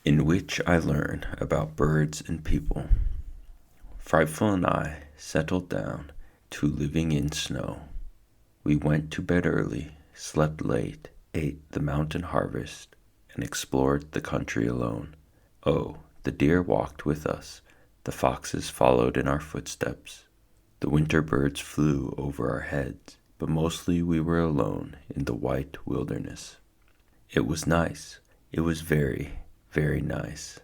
in which I learn about birds and people. Frightful and I settled down to living in snow. We went to bed early, slept late, ate the mountain harvest, and explored the country alone. Oh, the deer walked with us, the foxes followed in our footsteps. The winter birds flew over our heads, but mostly we were alone in the white wilderness. It was nice. It was very, very nice.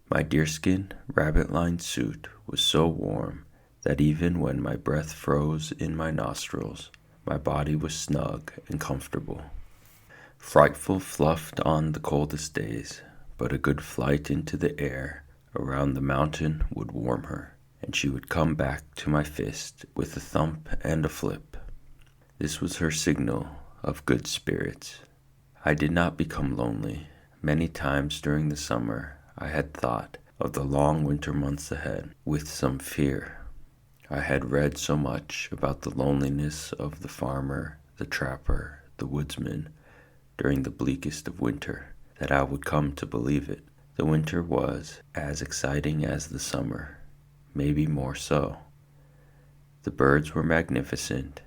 My deerskin, rabbit-lined suit was so warm that even when my breath froze in my nostrils, my body was snug and comfortable. Frightful fluffed on the coldest days, but a good flight into the air around the mountain would warm her, and she would come back to my fist with a thump and a flip. This was her signal of good spirits. I did not become lonely. Many times during the summer, I had thought of the long winter months ahead with some fear. I had read so much about the loneliness of the farmer, the trapper, the woodsman during the bleakest of winter that I would come to believe it. The winter was as exciting as the summer, maybe more so. The birds were magnificent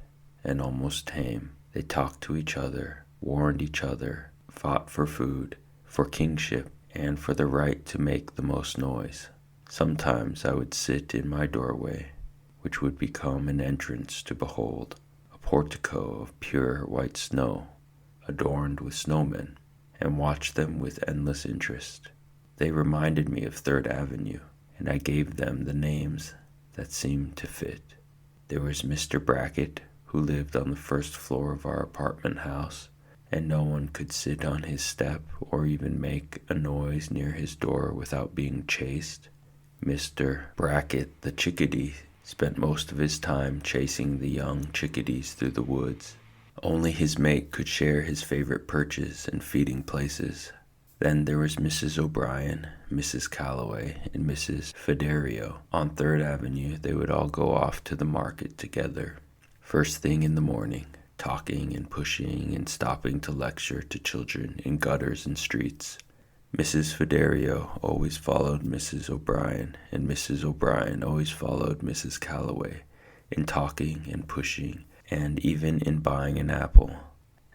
and almost tame. They talked to each other, warned each other, fought for food, for kingship, and for the right to make the most noise. Sometimes I would sit in my doorway, which would become an entrance to behold a portico of pure white snow, adorned with snowmen, and watch them with endless interest. They reminded me of Third Avenue, and I gave them the names that seemed to fit. There was Mr. Brackett, who lived on the first floor of our apartment house, and no one could sit on his step or even make a noise near his door without being chased. Mr. Brackett, the chickadee, spent most of his time chasing the young chickadees through the woods. Only his mate could share his favorite perches and feeding places. Then there was Mrs. O'Brien, Mrs. Calloway, and Mrs. Fiderio. On Third Avenue, they would all go off to the market together, first thing in the morning, talking and pushing and stopping to lecture to children in gutters and streets. Mrs. Fiderio always followed Mrs. O'Brien, and Mrs. O'Brien always followed Mrs. Calloway in talking and pushing, and even in buying an apple.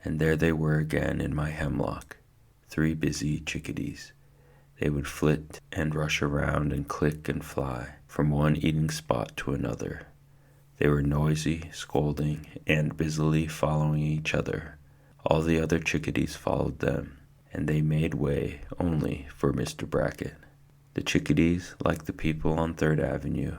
And there they were again in my hemlock, 3 busy chickadees. They would flit and rush around and click and fly from one eating spot to another. They were noisy, scolding, and busily following each other. All the other chickadees followed them, and they made way only for Mr. Brackett. The chickadees, like the people on Third Avenue,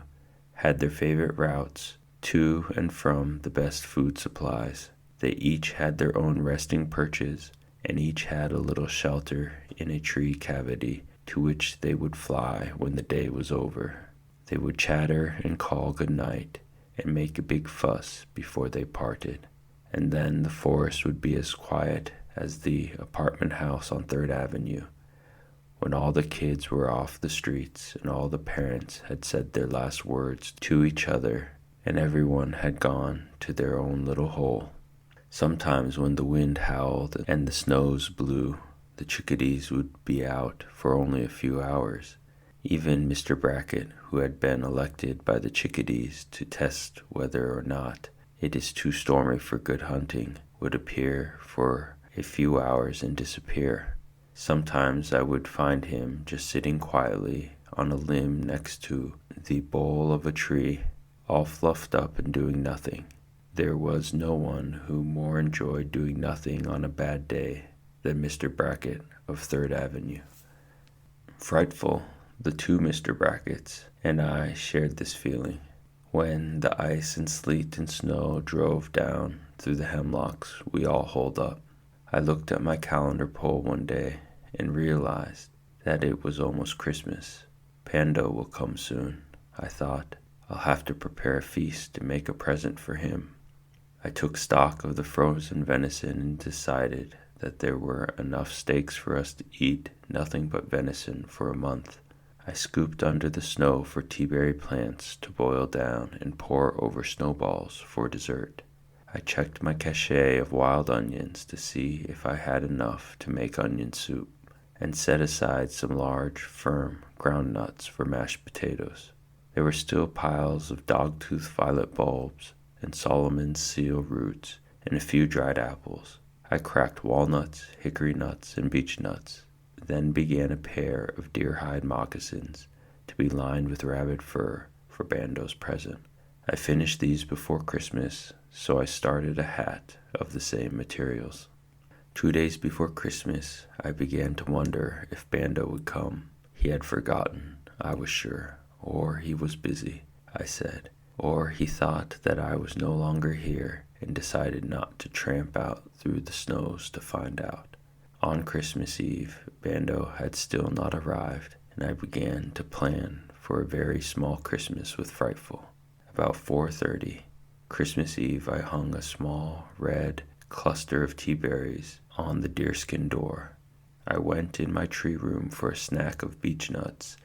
had their favorite routes to and from the best food supplies. They each had their own resting perches, and each had a little shelter in a tree cavity to which they would fly when the day was over. They would chatter and call good night, and make a big fuss before they parted. And then the forest would be as quiet as the apartment house on Third Avenue, when all the kids were off the streets and all the parents had said their last words to each other and everyone had gone to their own little hole. Sometimes when the wind howled and the snows blew, the chickadees would be out for only a few hours. Even Mr. Brackett, who had been elected by the chickadees to test whether or not it is too stormy for good hunting, would appear for a few hours and disappear. Sometimes I would find him just sitting quietly on a limb next to the bole of a tree, all fluffed up and doing nothing. There was no one who more enjoyed doing nothing on a bad day than Mr. Brackett of Third Avenue. Frightful, the 2 Mr. Bracketts and I shared this feeling. When the ice and sleet and snow drove down through the hemlocks, we all holed up. I looked at my calendar pole one day and realized that it was almost Christmas. Bando will come soon, I thought. I'll have to prepare a feast to make a present for him. I took stock of the frozen venison and decided that there were enough steaks for us to eat nothing but venison for a month. I scooped under the snow for tea-berry plants to boil down and pour over snowballs for dessert. I checked my cachet of wild onions to see if I had enough to make onion soup, and set aside some large, firm ground nuts for mashed potatoes. There were still piles of dogtooth violet bulbs and Solomon's seal roots and a few dried apples. I cracked walnuts, hickory nuts, and beech nuts, then began a pair of deer-hide moccasins to be lined with rabbit fur for Bando's present. I finished these before Christmas, so I started a hat of the same materials. 2 days before Christmas, I began to wonder if Bando would come. He had forgotten, I was sure, or he was busy, I said, or he thought that I was no longer here and decided not to tramp out through the snows to find out. On Christmas Eve, Bando had still not arrived, and I began to plan for a very small Christmas with Frightful. About 4:30, Christmas Eve, I hung a small, red cluster of tea berries on the deerskin door. I went in my tree room for a snack of beech nuts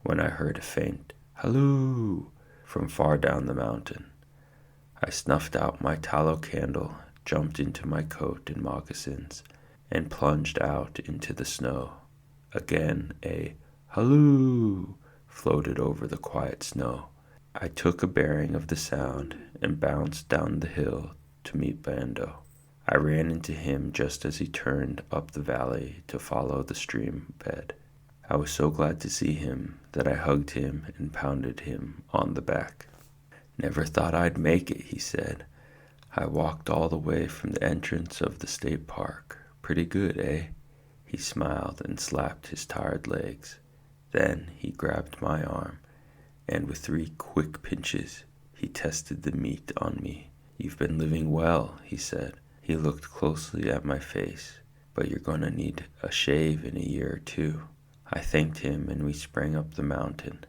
when I heard a faint halloo from far down the mountain. I snuffed out my tallow candle, jumped into my coat and moccasins, and plunged out into the snow. Again a halloo floated over the quiet snow. I took a bearing of the sound and bounced down the hill to meet Bando. I ran into him just as he turned up the valley to follow the stream bed. I was so glad to see him that I hugged him and pounded him on the back. "Never thought I'd make it," he said. "I walked all the way from the entrance of the state park. Pretty good, eh?" He smiled and slapped his tired legs. Then he grabbed my arm, and with 3 quick pinches, he tested the meat on me. "You've been living well," he said. He looked closely at my face. "But you're going to need a shave in a year or 2. I thanked him, and we sprang up the mountain,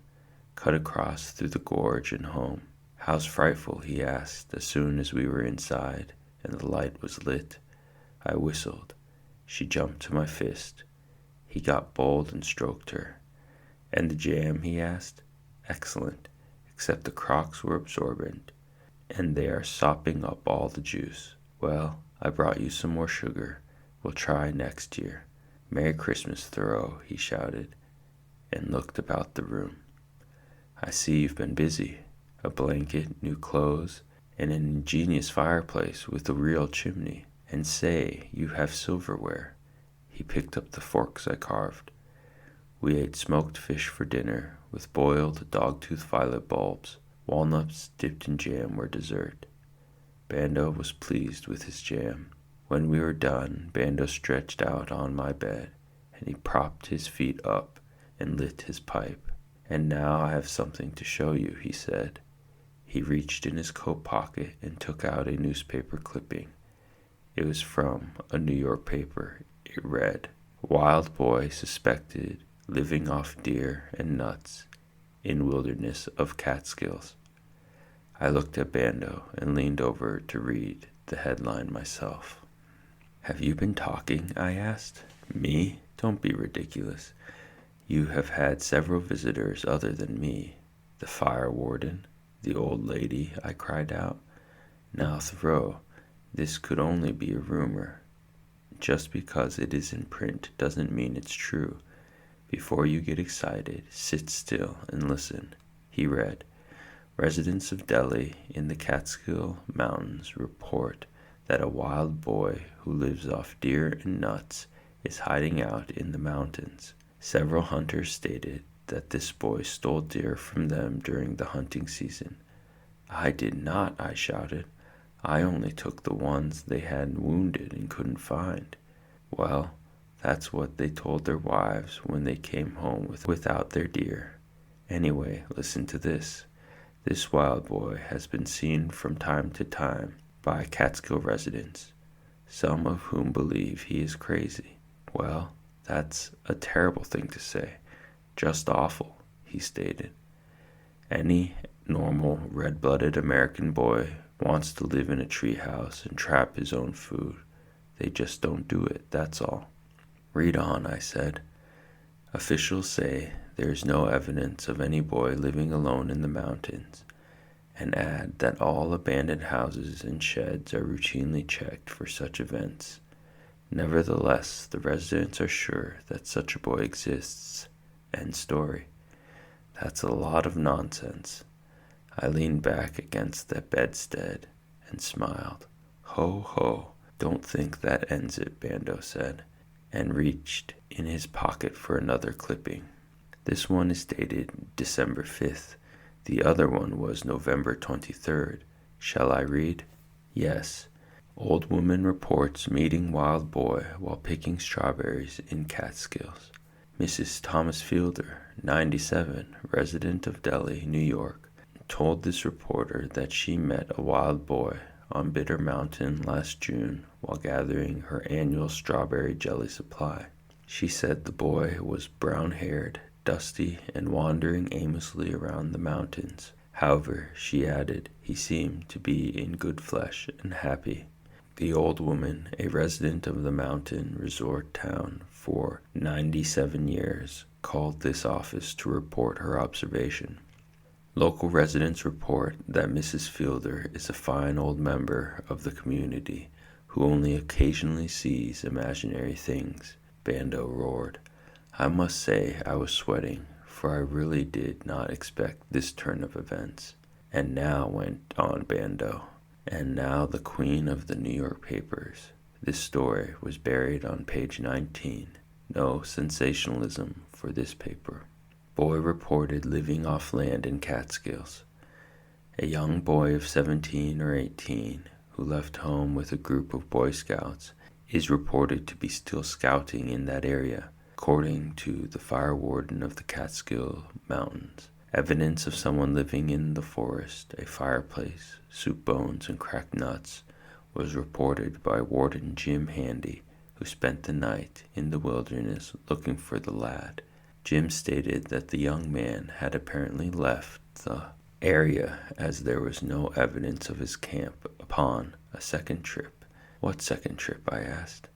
cut across through the gorge and home. "How's Frightful?" he asked as soon as we were inside and the light was lit. I whistled. She jumped to my fist. He got bold and stroked her. "And the jam?" he asked. "Excellent, except the crocks were absorbent, and they are sopping up all the juice. Well, I brought you some more sugar. We'll try next year. Merry Christmas, Thoreau," he shouted, and looked about the room. "I see you've been busy. A blanket, new clothes, and an ingenious fireplace with a real chimney. And say, you have silverware." He picked up the forks I carved. We ate smoked fish for dinner, with boiled dogtooth violet bulbs. Walnuts dipped in jam were dessert. Bando was pleased with his jam. When we were done, Bando stretched out on my bed, and he propped his feet up and lit his pipe. "And now I have something to show you," he said. He reached in his coat pocket and took out a newspaper clipping. It was from a New York paper. It read, "Wild boy suspected living off deer and nuts in wilderness of Catskills." I looked at Bando and leaned over to read the headline myself. "Have you been talking?" I asked. "Me? Don't be ridiculous. You have had several visitors other than me." "The fire warden, the old lady," I cried out. "Now, Thoreau, this could only be a rumor. Just because it is in print doesn't mean it's true. Before you get excited, sit still and listen." He read, "Residents of Delhi in the Catskill Mountains report that a wild boy who lives off deer and nuts is hiding out in the mountains. Several hunters stated that this boy stole deer from them during the hunting season." "I did not," I shouted. "I only took the ones they had wounded and couldn't find." "Well, that's what they told their wives when they came home without their deer. Anyway, listen to this. This wild boy has been seen from time to time by Catskill residents, some of whom believe he is crazy." "Well, that's a terrible thing to say. Just awful," he stated. "Any normal, red-blooded American boy wants to live in a treehouse and trap his own food. They just don't do it, that's all." "Read on," I said. "Officials say there is no evidence of any boy living alone in the mountains, and add that all abandoned houses and sheds are routinely checked for such events. Nevertheless, the residents are sure that such a boy exists. End story. That's a lot of nonsense. I leaned back against the bedstead and smiled. Ho ho, don't think that ends it, Bando said, and reached in his pocket for another clipping. This one is dated December 5th. The other one was November 23rd. Shall I read? Yes. Old woman reports meeting wild boy while picking strawberries in Catskills. Mrs. Thomas Fielder, 97, resident of Delhi, New York, told this reporter that she met a wild boy on Bitter Mountain last June while gathering her annual strawberry jelly supply. She said the boy was brown-haired, dusty, and wandering aimlessly around the mountains. However, she added, he seemed to be in good flesh and happy. The old woman, a resident of the mountain resort town for 97 years, called this office to report her observation. Local residents report that Mrs. Fielder is a fine old member of the community who only occasionally sees imaginary things, Bando roared. I must say I was sweating, for I really did not expect this turn of events. And now, went on Bando, and now the queen of the New York papers. This story was buried on page 19. No sensationalism for this paper. Boy reported living off land in Catskills. A young boy of 17 or 18 who left home with a group of Boy Scouts is reported to be still scouting in that area, according to the fire warden of the Catskill Mountains. Evidence of someone living in the forest, a fireplace, soup bones, and cracked nuts was reported by Warden Jim Handy, who spent the night in the wilderness looking for the lad. Jim stated that the young man had apparently left the area as there was no evidence of his camp upon a second trip. What second trip? I asked.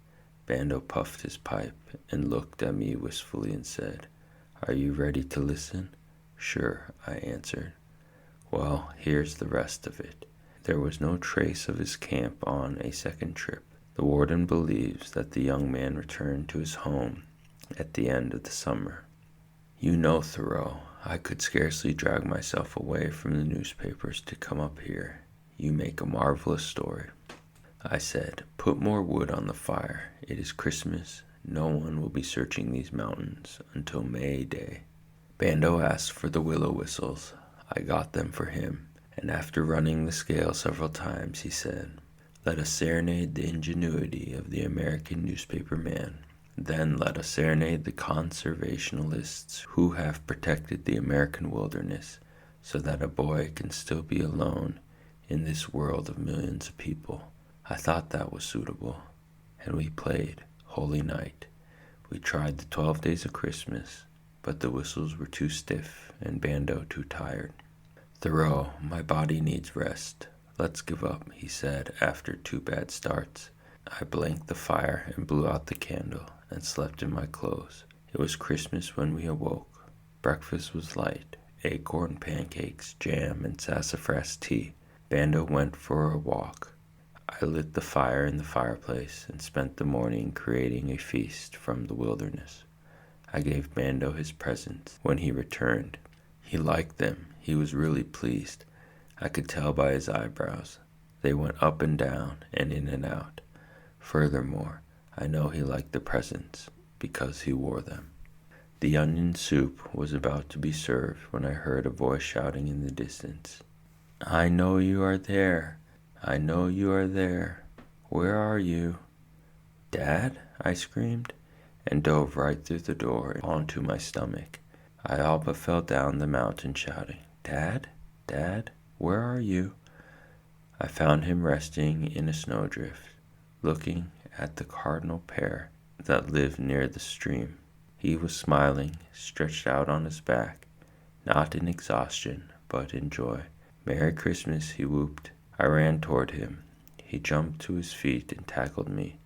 Bando puffed his pipe and looked at me wistfully and said, Are you ready to listen? Sure, I answered. Well, here's the rest of it. There was no trace of his camp on a second trip. The warden believes that the young man returned to his home at the end of the summer. You know, Thoreau, I could scarcely drag myself away from the newspapers to come up here. You make a marvelous story. I said, Put more wood on the fire. It is Christmas. No one will be searching these mountains until May Day. Bando asked for the willow whistles. I got them for him, and after running the scale several times, he said, Let us serenade the ingenuity of the American newspaper man. Then let us serenade the conservationists who have protected the American wilderness so that a boy can still be alone in this world of millions of people. I thought that was suitable, and we played Holy Night. We tried the 12 Days of Christmas, but the whistles were too stiff and Bando too tired. Thoreau, my body needs rest. Let's give up, he said after 2 bad starts. I blanked the fire and blew out the candle and slept in my clothes. It was Christmas when we awoke. Breakfast was light, acorn pancakes, jam, and sassafras tea. Bando went for a walk. I lit the fire in the fireplace and spent the morning creating a feast from the wilderness. I gave Bando his presents when he returned. He liked them. He was really pleased. I could tell by his eyebrows. They went up and down and in and out. Furthermore, I know he liked the presents because he wore them. The onion soup was about to be served when I heard a voice shouting in the distance. I know you are there. I know you are there. Where are you? Dad? I screamed, and dove right through the door onto my stomach. I all but fell down the mountain shouting, Dad? Dad? Where are you? I found him resting in a snowdrift, looking at the cardinal pair that lived near the stream. He was smiling, stretched out on his back, not in exhaustion, but in joy. Merry Christmas, he whooped. I ran toward him. He jumped to his feet and tackled me,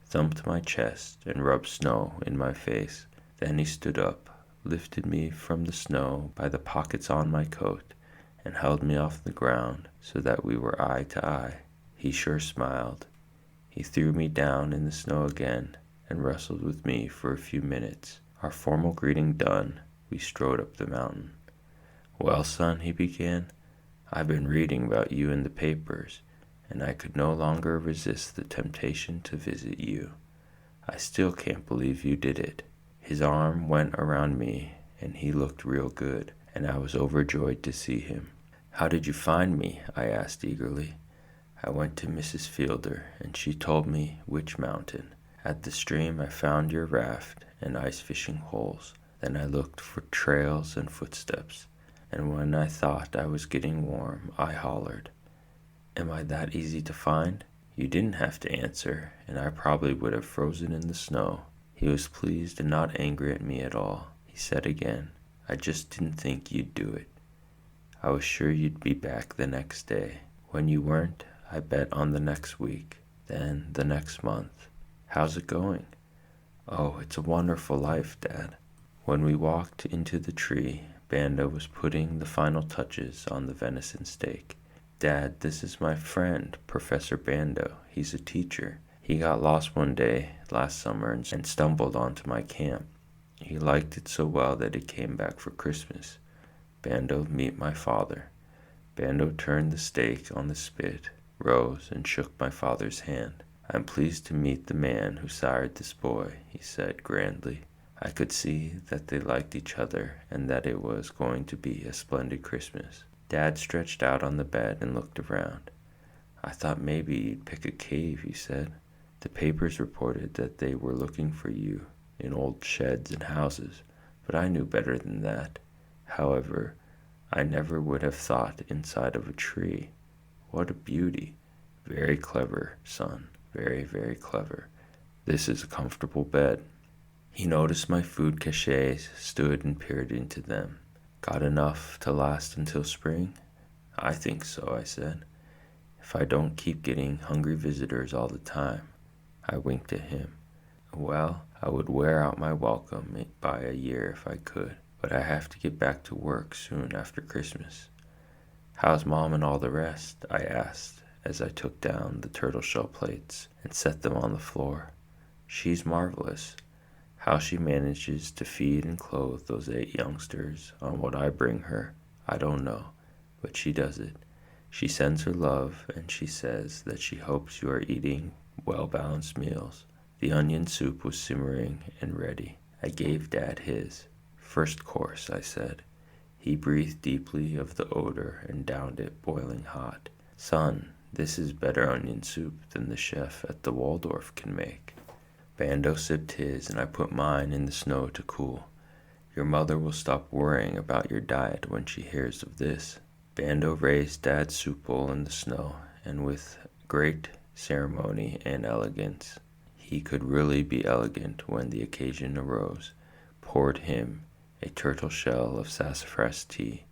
thumped my chest, and rubbed snow in my face. Then he stood up, lifted me from the snow by the pockets on my coat, and held me off the ground so that we were eye to eye. He sure smiled. He threw me down in the snow again and wrestled with me for a few minutes. Our formal greeting done, we strode up the mountain. "Well, son," he began, "I've been reading about you in the papers, and I could no longer resist the temptation to visit you. I still can't believe you did it." His arm went around me, and he looked real good, and I was overjoyed to see him. "How did you find me?" I asked eagerly. "I went to Mrs. Fielder, and she told me which mountain. At the stream I found your raft and ice fishing holes. Then I looked for trails and footsteps, and when I thought I was getting warm, I hollered. Am I that easy to find?" You didn't have to answer, and I probably would have frozen in the snow. He was pleased and not angry at me at all. He said again, "I just didn't think you'd do it. I was sure you'd be back the next day. When you weren't, I bet on the next week, then the next month. How's it going?" "Oh, it's a wonderful life, Dad." When we walked into the tree, Bando was putting the final touches on the venison steak. "Dad, this is my friend, Professor Bando. He's a teacher. He got lost one day last summer and stumbled onto my camp. He liked it so well that he came back for Christmas. Bando, meet my father." Bando turned the steak on the spit, rose, and shook my father's hand. "I'm pleased to meet the man who sired this boy," he said grandly. I could see that they liked each other and that it was going to be a splendid Christmas. Dad stretched out on the bed and looked around. "I thought maybe you'd pick a cave," he said. "The papers reported that they were looking for you in old sheds and houses, but I knew better than that. However, I never would have thought inside of a tree. What a beauty. Very clever, son. Very, very clever. This is a comfortable bed." He noticed my food caches, stood and peered into them. "Got enough to last until spring?" "I think so," I said. "If I don't keep getting hungry visitors all the time." I winked at him. "Well, I would wear out my welcome by a year if I could, but I have to get back to work soon after Christmas." "How's Mom and all the rest?" I asked as I took down the turtle shell plates and set them on the floor. "She's marvelous. How she manages to feed and clothe those 8 youngsters on what I bring her, I don't know, but she does it. She sends her love, and she says that she hopes you are eating well-balanced meals." The onion soup was simmering and ready. I gave Dad his. "First course," I said. He breathed deeply of the odor and downed it boiling hot. "Son, this is better onion soup than the chef at the Waldorf can make." Bando sipped his, and I put mine in the snow to cool. "Your mother will stop worrying about your diet when she hears of this." Bando raised Dad's soup bowl in the snow, and with great ceremony and elegance, he could really be elegant when the occasion arose, poured him a turtle shell of sassafras tea,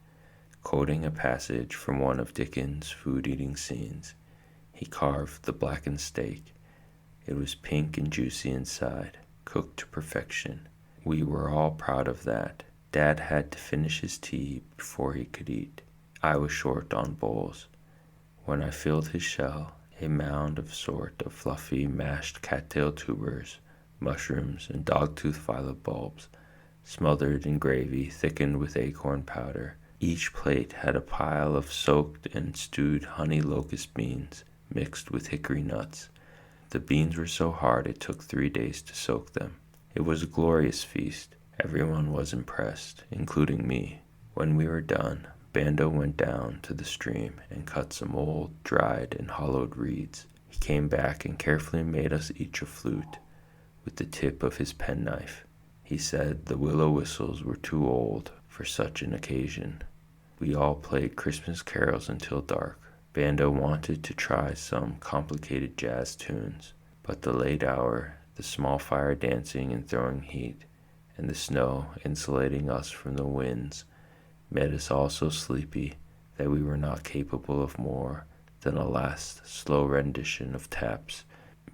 quoting a passage from one of Dickens' food-eating scenes. He carved the blackened steak. It was pink and juicy inside, cooked to perfection. We were all proud of that. Dad had to finish his tea before he could eat. I was short on bowls. When I filled his shell, a mound of sort of fluffy mashed cattail tubers, mushrooms, and dogtooth violet bulbs, smothered in gravy thickened with acorn powder. Each plate had a pile of soaked and stewed honey locust beans mixed with hickory nuts. The beans were so hard it took 3 days to soak them. It was a glorious feast. Everyone was impressed, including me. When we were done, Bando went down to the stream and cut some old, dried, and hollowed reeds. He came back and carefully made us each a flute with the tip of his penknife. He said the willow whistles were too old for such an occasion. We all played Christmas carols until dark. Bando wanted to try some complicated jazz tunes, but the late hour, the small fire dancing and throwing heat, and the snow insulating us from the winds made us all so sleepy that we were not capable of more than a last slow rendition of taps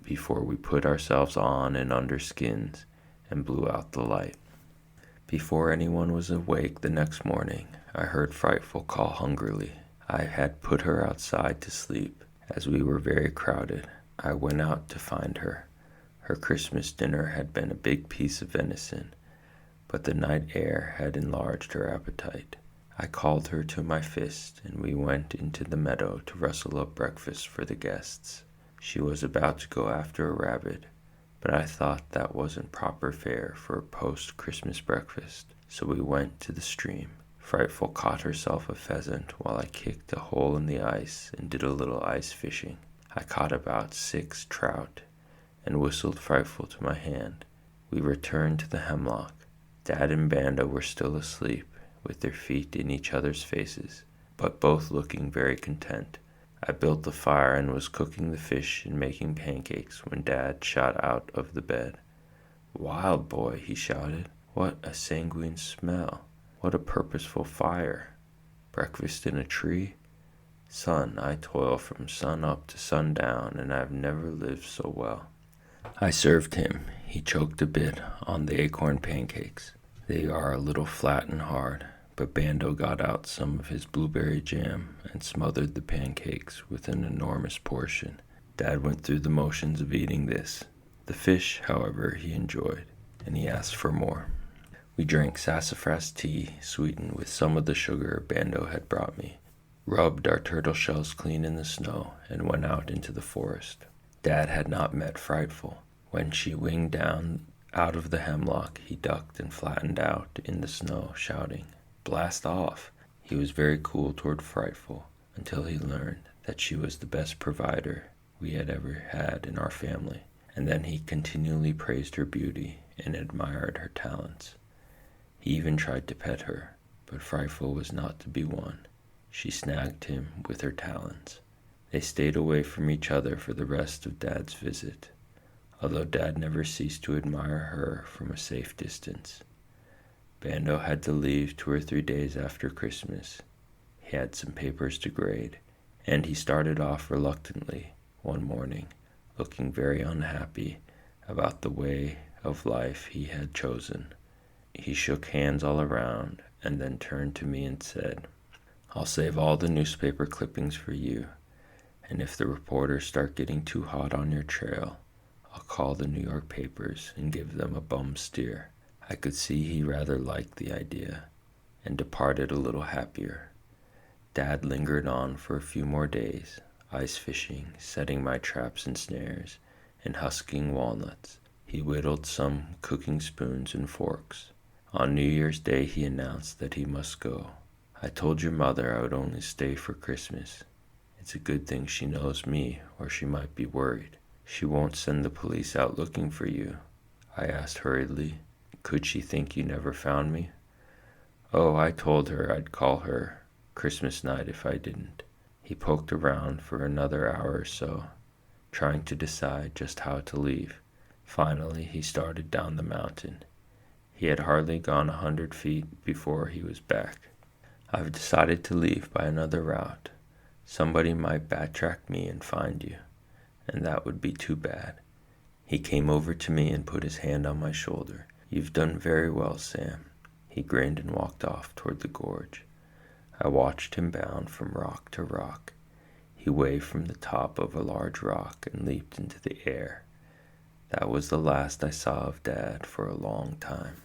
before we put ourselves on and under skins and blew out the light. Before anyone was awake the next morning, I heard Frightful call hungrily. I had put her outside to sleep, as we were very crowded. I went out to find her. Her Christmas dinner had been a big piece of venison, but the night air had enlarged her appetite. I called her to my fist, and we went into the meadow to rustle up breakfast for the guests. She was about to go after a rabbit, but I thought that wasn't proper fare for a post-Christmas breakfast, so we went to the stream. Frightful caught herself a pheasant while I kicked a hole in the ice and did a little ice fishing. I caught about 6 trout and whistled Frightful to my hand. We returned to the hemlock. Dad and Bando were still asleep, with their feet in each other's faces, but both looking very content. I built the fire and was cooking the fish and making pancakes when Dad shot out of the bed. "Wild boy," he shouted. "What a sanguine smell! What a purposeful fire! Breakfast in a tree? Son, I toil from sun up to sundown, and I've never lived so well." I served him. He choked a bit on the acorn pancakes. They are a little flat and hard, but Bando got out some of his blueberry jam and smothered the pancakes with an enormous portion. Dad went through the motions of eating this. The fish, however, he enjoyed, and he asked for more. We drank sassafras tea, sweetened with some of the sugar Bando had brought me, rubbed our turtle shells clean in the snow, and went out into the forest. Dad had not met Frightful. When she winged down out of the hemlock, he ducked and flattened out in the snow, shouting, "Blast off!" He was very cool toward Frightful until he learned that she was the best provider we had ever had in our family, and then he continually praised her beauty and admired her talents. He even tried to pet her, but Frightful was not to be won. She snagged him with her talons. They stayed away from each other for the rest of Dad's visit, although Dad never ceased to admire her from a safe distance. Bando had to leave 2 or 3 days after Christmas. He had some papers to grade, and he started off reluctantly one morning, looking very unhappy about the way of life he had chosen. He shook hands all around and then turned to me and said, "I'll save all the newspaper clippings for you, and if the reporters start getting too hot on your trail, I'll call the New York papers and give them a bum steer." I could see he rather liked the idea, and departed a little happier. Dad lingered on for a few more days, ice fishing, setting my traps and snares, and husking walnuts. He whittled some cooking spoons and forks. On New Year's Day he announced that he must go. "I told your mother I would only stay for Christmas. It's a good thing she knows me, or she might be worried. She won't send the police out looking for you." I asked hurriedly, "Could she think you never found me?" "Oh, I told her I'd call her Christmas night if I didn't." He poked around for another hour or so, trying to decide just how to leave. Finally, he started down the mountain. He had hardly gone 100 feet before he was back. "I've decided to leave by another route. Somebody might backtrack me and find you, and that would be too bad." He came over to me and put his hand on my shoulder. "You've done very well, Sam." He grinned and walked off toward the gorge. I watched him bound from rock to rock. He waved from the top of a large rock and leaped into the air. That was the last I saw of Dad for a long time.